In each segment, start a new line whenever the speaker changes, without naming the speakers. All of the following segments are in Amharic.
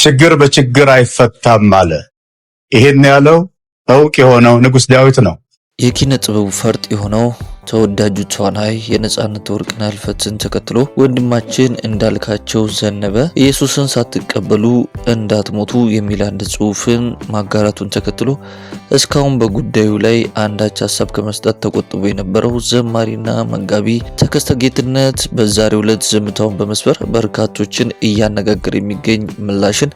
ችግር በችግር አይፈታም አለ። ይሄን ያለው ዕውቅ የሆነው ንጉሥ ዳዊት ነው።
የኪነ ጥበቡ ፈርጥ የሆነው ተወዳጁ ተዋናይ የነጻነት ወርቅነህ ህልፈትን ተከትሎ ወንድማችን እንዳልካቸው ዘነበ ኢየሱስን ሳትቀበሉ እንዳትሞቱ የሚል አንድ ጽሑፍን ማጋራቱን ተከትሎ እስካሁን በጉዳዩ ላይ አንዳች ሀሳብ ከመስጠት ተቆጥቦ የነበረው ዘማሪና መጋቢ ተከስተ ጌትነት በዛሬው ዕለት ዝምታውን በመስበር በርካቶችን እያነጋገረ የሚገኝ ምላሽን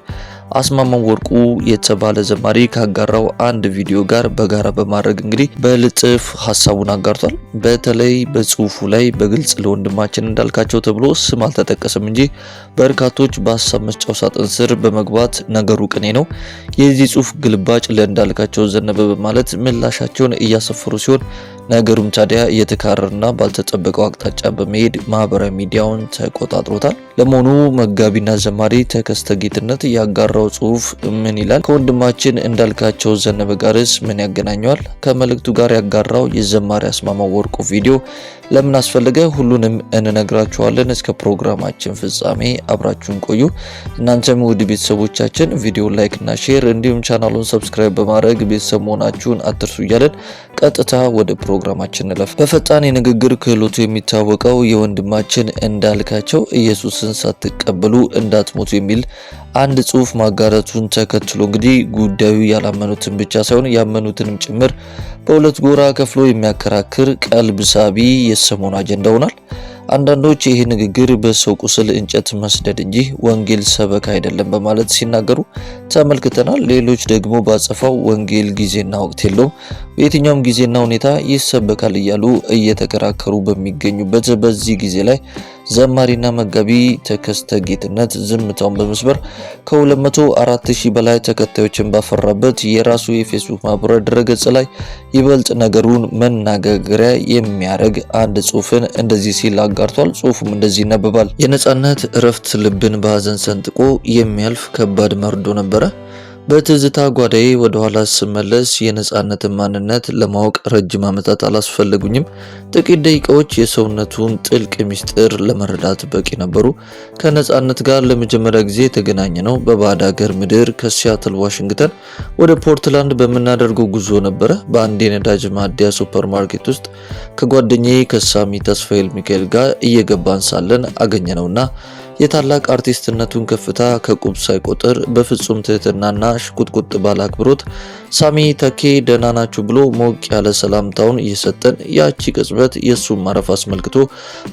አስማማው ወርቁ የተባለ ዘማሪ ካጋራው አንድ ቪዲዮ ጋር በጋራ በማድረግ እንግዲህ በልጥፍ ሀሳቡን አጋርቷል። በተለይ በጽሁፉ ላይ በግልጽ ለወንድማችን እንዳልካቸው ተብሎ ስም አልተጠቀሰም እንጂ በርካቶች በሀሳብ መስጫው ሳጥን ስር በመግባት ነገሩ ቅኔ ነው፣ የዚህ ጽሁፍ ግልባጭ ለእንዳልካቸው ዘነበ በማለት ምላሻቸውን እያሰፈሩ ሲሆን ነገሩም ታዲያ እየተካረረና ባልተጠበቀው አቅጣጫ በመሄድ ማህበራዊ ሚዲያውን ተቆጣጥሮታል። ለመሆኑ መጋቢና ዘማሪ ተከስተ ጌትነት ያጋራው ጽሁፍ ምን ይላል? ከወንድማችን እንዳልካቸው ዘነበ ጋርስ ምን ያገናኘዋል? ከመልእክቱ ጋር ያጋራው የዘማሪ አስማማው ወርቁ ቪዲዮ ለምን አስፈለገ? ሁሉንም እንነግራችኋለን። እስከ ፕሮግራማችን ፍጻሜ አብራችሁን ቆዩ። እናንተም ውድ ቤተሰቦቻችን ቪዲዮ ላይክ እና ሼር እንዲሁም ቻናሉን ሰብስክራይብ በማድረግ ቤተሰብ መሆናችሁን አትርሱ እያለን ቀጥታ ወደ ፕሮግራማችን እንለፍ። በፈጣን የንግግር ክህሎቱ የሚታወቀው የወንድማችን እንዳልካቸው ኢየሱስን ሳትቀበሉ እንዳትሞቱ የሚል አንድ ጽሁፍ ማጋራቱን ተከትሎ እንግዲህ ጉዳዩ ያላመኑትን ብቻ ሳይሆን ያመኑትንም ጭምር በሁለት ጎራ ከፍሎ የሚያከራክር ቀልብ ሳቢ የሰሞኑ አጀንዳ ሆኗል። አንዳንዶች ይህ ንግግር በሰው ቁስል እንጨት መስደድ እንጂ ወንጌል ሰበክ አይደለም በማለት ሲናገሩ ተመልክተናል። ሌሎች ደግሞ ባጸፋው ወንጌል ጊዜና ወቅት የለውም፣ በየትኛውም ጊዜና ሁኔታ ይሰበካል እያሉ እየተከራከሩ በሚገኙበት በዚህ ጊዜ ላይ ዘማሪና መጋቢ ተከስተ ጌትነት ዝምታውን በመስበር ከ204,000 በላይ ተከታዮችን ባፈራበት የራሱ የፌስቡክ ማህበራዊ ድረገጽ ላይ ይበልጥ ነገሩን መነጋገሪያ የሚያደርግ አንድ ጽሁፍን እንደዚህ ሲል አጋርቷል። ጽሁፉም እንደዚህ ይነበባል። የነጻነት እረፍት ልብን በሀዘን ሰንጥቆ የሚያልፍ ከባድ መርዶ ነበረ። በትዝታ ጓዳዬ ወደ ኋላ ስመለስ የነጻነትን ማንነት ለማወቅ ረጅም ዓመታት አላስፈለጉኝም። ጥቂት ደቂቃዎች የሰውነቱን ጥልቅ ምስጢር ለመረዳት በቂ ነበሩ። ከነጻነት ጋር ለመጀመሪያ ጊዜ የተገናኘ ነው በባዕድ ሀገር ምድር ከሲያትል ዋሽንግተን ወደ ፖርትላንድ በምናደርገው ጉዞ ነበረ። በአንድ የነዳጅ ማደያ ሱፐርማርኬት ውስጥ ከጓደኛዬ ከሳሚ ተስፋኤል ሚካኤል ጋር እየገባን ሳለን አገኘነውና የታላቅ አርቲስትነቱን ከፍታ ከቁብ ሳይቆጥር በፍጹም ትህትናና ሽቁጥቁጥ ባለ አክብሮት ሳሚ ተኬ ደህና ናችሁ ብሎ ሞቅ ያለ ሰላምታውን እየሰጠን ያቺ ቅጽበት የሱን ማረፍ አስመልክቶ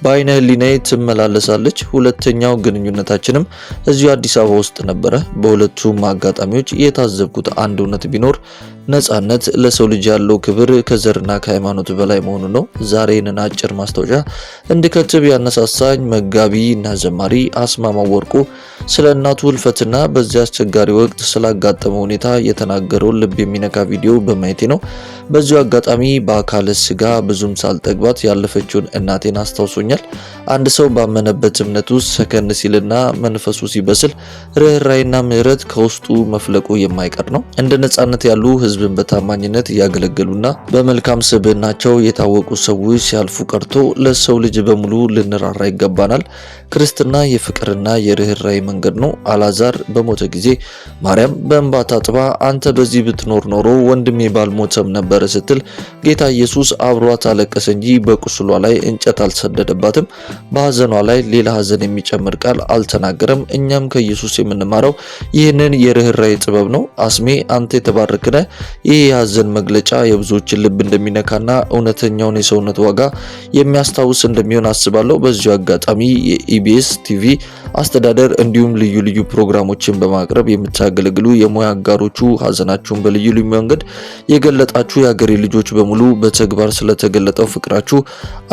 በአይነ ህሊናዬ ትመላለሳለች። ሁለተኛው ግንኙነታችንም እዚሁ አዲስ አበባ ውስጥ ነበረ። በሁለቱም አጋጣሚዎች የታዘብኩት አንድ እውነት ቢኖር ነጻነት ለሰው ልጅ ያለው ክብር ከዘርና ከሃይማኖት በላይ መሆኑ ነው። ዛሬንን አጭር ማስታወሻ እንድከትብ ያነሳሳኝ መጋቢ እና ዘማሪ አስማማው ወርቁ ስለ እናቱ ህልፈትና በዚያ አስቸጋሪ ወቅት ስላጋጠመው ሁኔታ የተናገረውን ልብ የሚነካ ቪዲዮ በማየቴ ነው። በዚሁ አጋጣሚ በአካለ ስጋ ብዙም ሳልጠግባት ያለፈችውን እናቴን አስታውሶኛል። አንድ ሰው ባመነበት እምነት ውስጥ ሰከን ሲልና መንፈሱ ሲበስል ርህራሄና ምህረት ከውስጡ መፍለቁ የማይቀር ነው። እንደ ነጻነት ያሉ ህዝብን በታማኝነት ያገለገሉና በመልካም ስብዕናቸው የታወቁ ሰዎች ሲያልፉ ቀርቶ ለሰው ልጅ በሙሉ ልንራራ ይገባናል። ክርስትና የፍቅርና የርህራሄ መንገድ ነው። አላዛር በሞተ ጊዜ ማርያም በእንባ ታጥባ አንተ በዚህ ብትኖር ኖሮ ወንድሜ ባልሞተም ነበር ስትል ጌታ ኢየሱስ አብሯት አለቀሰ እንጂ በቁስሏ ላይ እንጨት አልሰደደባትም። በሐዘኗ ላይ ሌላ ሐዘን የሚጨምር ቃል አልተናገረም። እኛም ከኢየሱስ የምንማረው ይህንን የርህራሄ ጥበብ ነው። አስሜ አንተ የተባረክነ ይህ የሐዘን መግለጫ የብዙዎችን ልብ እንደሚነካና እውነተኛውን የሰውነት ዋጋ የሚያስታውስ እንደሚሆን አስባለሁ። በዚሁ አጋጣሚ የኢቢኤስ ቲቪ አስተዳደር እንዲሁም ልዩ ልዩ ፕሮግራሞችን በማቅረብ የምታገለግሉ የሙያ አጋሮቹ ሐዘናችሁን በልዩ ልዩ መንገድ የገለጣችሁ የሀገሬ ልጆች በሙሉ በተግባር ስለተገለጠው ፍቅራችሁ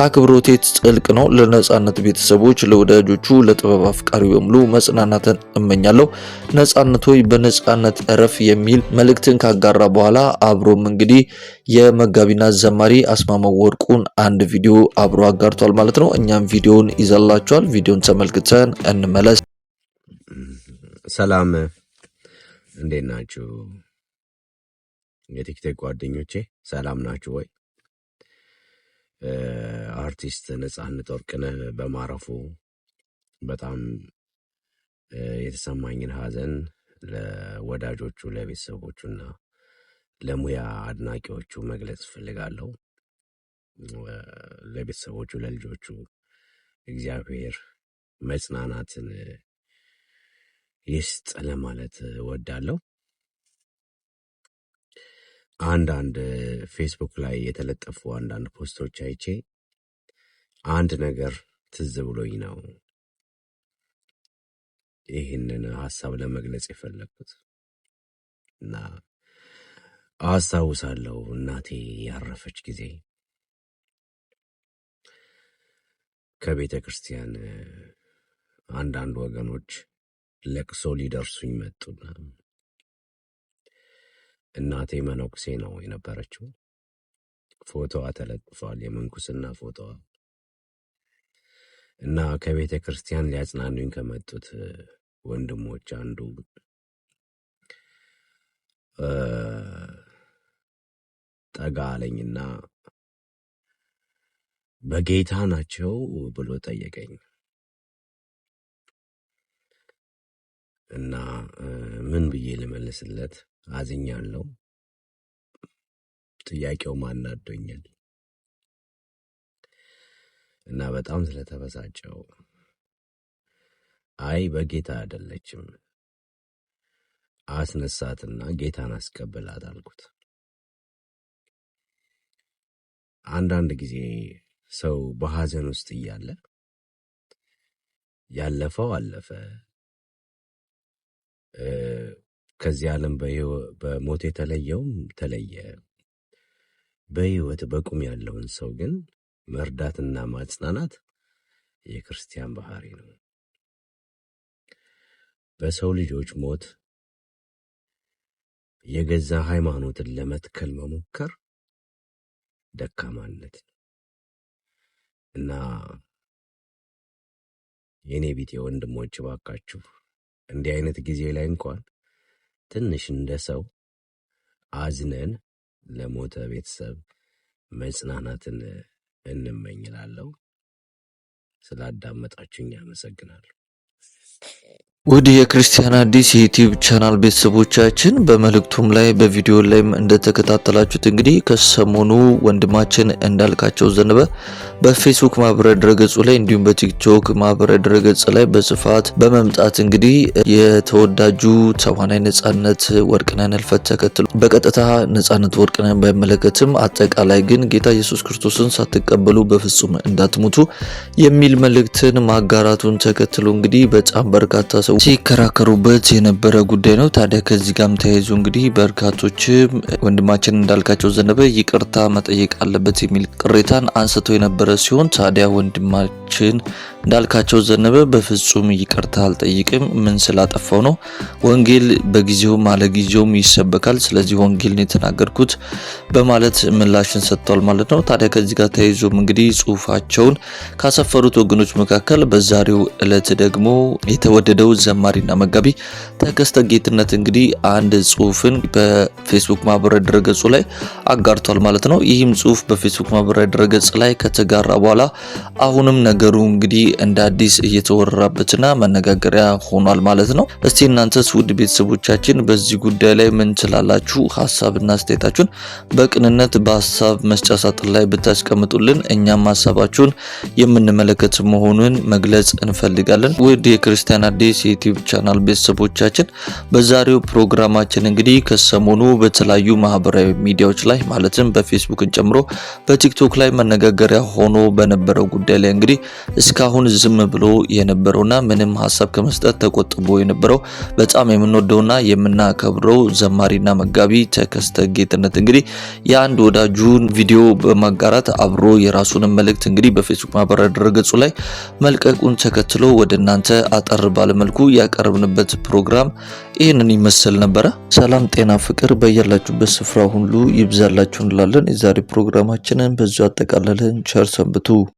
አክብሮቴ ጥልቅ ነው። ለነጻነት ቤተሰቦች፣ ለወዳጆቹ፣ ለጥበብ አፍቃሪ በሙሉ መጽናናትን እመኛለሁ። ነጻነት ሆይ በነጻነት እረፍ የሚል መልእክትን ካጋራ በኋላ አብሮም እንግዲህ የመጋቢና ዘማሪ አስማማው ወርቁን አንድ ቪዲዮ አብሮ አጋርቷል ማለት ነው። እኛም ቪዲዮውን ይዘላችኋል። ቪዲዮውን ተመልክተን እንመለስ።
ሰላም፣ እንዴት ናችሁ? የቲክቶክ ጓደኞቼ ሰላም ናችሁ ወይ? አርቲስት ነጻነት ወርቅነህ በማረፉ በጣም የተሰማኝን ሐዘን ለወዳጆቹ ለቤተሰቦቹና ለሙያ አድናቂዎቹ መግለጽ ፈልጋለሁ። ለቤተሰቦቹ ለልጆቹ እግዚአብሔር መጽናናትን ይስጥ ለማለት እወዳለሁ። አንዳንድ ፌስቡክ ላይ የተለጠፉ አንዳንድ ፖስቶች አይቼ አንድ ነገር ትዝ ብሎኝ ነው ይህንን ሀሳብ ለመግለጽ የፈለግኩት እና አስታውሳለሁ እናቴ ያረፈች ጊዜ ከቤተ ክርስቲያን አንዳንድ ወገኖች ለቅሶ ሊደርሱኝ መጡና እናቴ መነኩሴ ነው የነበረችው። ፎቶዋ ተለጥፏል፣ የምንኩስና ፎቶዋ እና ከቤተ ክርስቲያን ሊያጽናኑኝ ከመጡት ወንድሞች አንዱ ጠጋ አለኝና በጌታ ናቸው ብሎ ጠየቀኝ እና ምን ብዬ ልመልስለት አዝኛለሁ። ጥያቄው ማናዶኛል እና በጣም ስለተበሳጨው አይ በጌታ አይደለችም አስነሳትና ጌታን አስቀበላት አልኩት። አንዳንድ ጊዜ ሰው በሐዘን ውስጥ እያለ ያለፈው አለፈ፣ ከዚህ ዓለም በሞት የተለየውም ተለየ። በሕይወት በቁም ያለውን ሰው ግን መርዳትና ማጽናናት የክርስቲያን ባህሪ ነው። በሰው ልጆች ሞት የገዛ ሃይማኖትን ለመትከል መሞከር ደካማነት ነው እና የኔ ቢጤ ወንድሞች ባካችሁ እንዲህ አይነት ጊዜ ላይ እንኳን ትንሽ እንደ ሰው አዝነን ለሞተ ቤተሰብ መጽናናትን እንመኝላለሁ። ስላዳመጣችሁኝ አመሰግናለሁ።
ውድ የክርስቲያን አዲስ የዩቲዩብ ቻናል ቤተሰቦቻችን በመልእክቱም ላይ በቪዲዮ ላይም እንደተከታተላችሁት እንግዲህ ከሰሞኑ ወንድማችን እንዳልካቸው ዘነበ በፌስቡክ ማህበራዊ ድረገጹ ላይ እንዲሁም በቲክቶክ ማህበራዊ ድረገጽ ላይ በስፋት በመምጣት እንግዲህ የተወዳጁ ተዋናይ ነጻነት ወርቅነህን ህልፈት ተከትሎ በቀጥታ ነጻነት ወርቅነህን ባይመለከትም አጠቃላይ ግን ጌታ ኢየሱስ ክርስቶስን ሳትቀበሉ በፍጹም እንዳትሞቱ የሚል መልእክትን ማጋራቱን ተከትሎ እንግዲህ በጣም በርካታ ሰው ሲከራከሩበት የነበረ ጉዳይ ነው። ታዲያ ከዚህ ጋርም ተያይዞ እንግዲህ በርካቶችም ወንድማችን እንዳልካቸው ዘነበ ይቅርታ መጠየቅ አለበት የሚል ቅሬታን አንስተው የነበረ ሲሆን ታዲያ ወንድማችን እንዳልካቸው ዘነበ በፍጹም ይቅርታ አልጠይቅም፣ ምን ስላጠፋው ነው? ወንጌል በጊዜውም አለጊዜውም ይሰበካል፣ ስለዚህ ወንጌልን የተናገርኩት በማለት ምላሽን ሰጥተዋል ማለት ነው። ታዲያ ከዚህ ጋር ተያይዞም እንግዲህ ጽሁፋቸውን ካሰፈሩት ወገኖች መካከል በዛሬው ዕለት ደግሞ የተወደደው ዘማሪና መጋቢ ተከስተ ጌትነት እንግዲህ አንድ ጽሁፍን በፌስቡክ ማህበራዊ ድረገጹ ላይ አጋርቷል ማለት ነው። ይህም ጽሁፍ በፌስቡክ ማህበራዊ ድረገጽ ላይ ከተጋራ በኋላ አሁንም ነገሩ እንግዲህ እንደ አዲስ እየተወራበትና መነጋገሪያ ሆኗል ማለት ነው። እስቲ እናንተስ ውድ ቤተሰቦቻችን በዚህ ጉዳይ ላይ ምን ትላላችሁ? ሀሳብና አስተያየታችሁን በቅንነት በሀሳብ መስጫ ሳጥን ላይ ብታስቀምጡልን እኛም ሀሳባችሁን የምንመለከት መሆኑን መግለጽ እንፈልጋለን። ውድ የክርስቲያን አዲስ የዩቲዩብ ቻናል ቤተሰቦቻችን በዛሬው ፕሮግራማችን እንግዲህ ከሰሞኑ በተለያዩ ማህበራዊ ሚዲያዎች ላይ ማለትም በፌስቡክን ጨምሮ በቲክቶክ ላይ መነጋገሪያ ሆኖ በነበረው ጉዳይ ላይ እንግዲህ እስካሁን ዝም ብሎ የነበረውና ምንም ሀሳብ ከመስጠት ተቆጥቦ የነበረው በጣም የምንወደውና የምናከብረው ዘማሪና መጋቢ ተከስተ ጌትነት እንግዲህ የአንድ ወዳጁን ቪዲዮ በማጋራት አብሮ የራሱን መልእክት እንግዲህ በፌስቡክ ማህበራዊ ድረገጹ ላይ መልቀቁን ተከትሎ ወደ እናንተ አጠር ባለመልኩ ያቀርብንበት ፕሮግራም ይህንን ይመስል ነበረ። ሰላም፣ ጤና፣ ፍቅር በያላችሁበት ስፍራ ሁሉ ይብዛላችሁ እንላለን። የዛሬ ፕሮግራማችንን በዚሁ አጠቃለልን። ቸር ሰንብቱ።